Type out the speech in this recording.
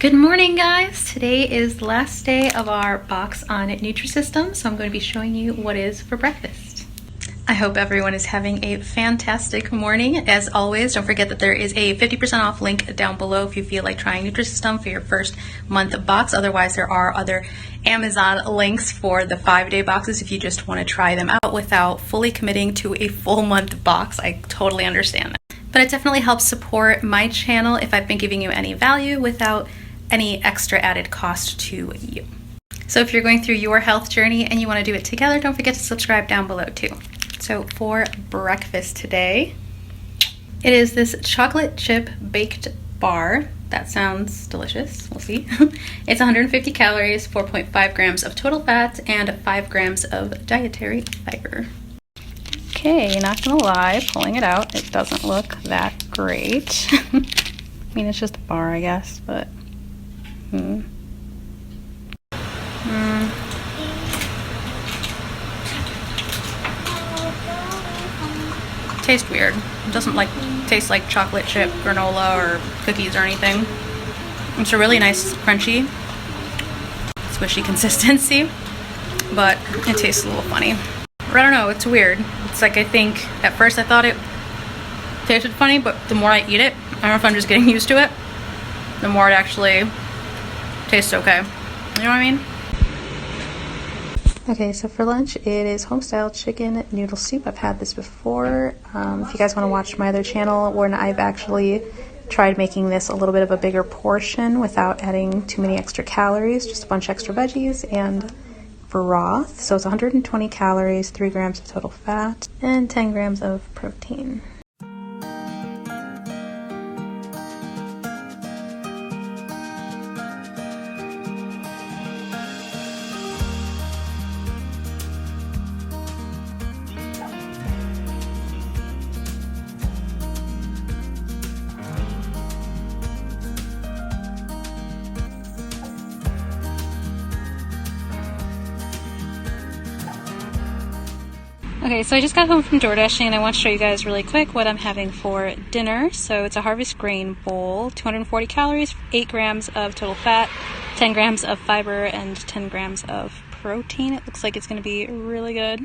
Good morning, guys. Today is the last day of our box on Nutrisystem, so I'm going to be showing you what is for breakfast. I hope everyone is having a fantastic morning. As always, don't forget that there is a 50% off link down below if you feel like trying Nutrisystem for your first month box. Otherwise, there are other Amazon links for the 5-day boxes if you just want to try them out without fully committing to a full month box. I totally understand that. But it definitely helps support my channel if I've been giving you any value without any extra added cost to you. So if you're going through your health journey and you want to do it together, don't forget to subscribe down below too. So for breakfast today, it is this chocolate chip baked bar. That sounds delicious. We'll see. It's 150 calories, 4.5 grams of total fat, and 5 grams of dietary fiber. Okay, not gonna lie, pulling it out, it doesn't look that great. I mean, it's just a bar, I guess, but tastes weird. It doesn't taste like chocolate chip granola or cookies or anything. It's a really nice crunchy, squishy consistency, but it tastes a little funny. Or I don't know, it's weird. It's like, I think at first I thought it tasted funny, but the more I eat it, I don't know if I'm just getting used to it, the more it actually tastes okay. You know what I mean? Okay, so for lunch it is home-style chicken noodle soup. I've had this before. If you guys want to watch my other channel when I've actually tried making this a little bit of a bigger portion without adding too many extra calories, just a bunch of extra veggies and broth. So it's 120 calories, 3 grams of total fat, and 10 grams of protein. Okay, so I just got home from door dashing and I want to show you guys really quick what I'm having for dinner. So it's a harvest grain bowl, 240 calories, 8 grams of total fat, 10 grams of fiber, and 10 grams of protein. It looks like it's going to be really good.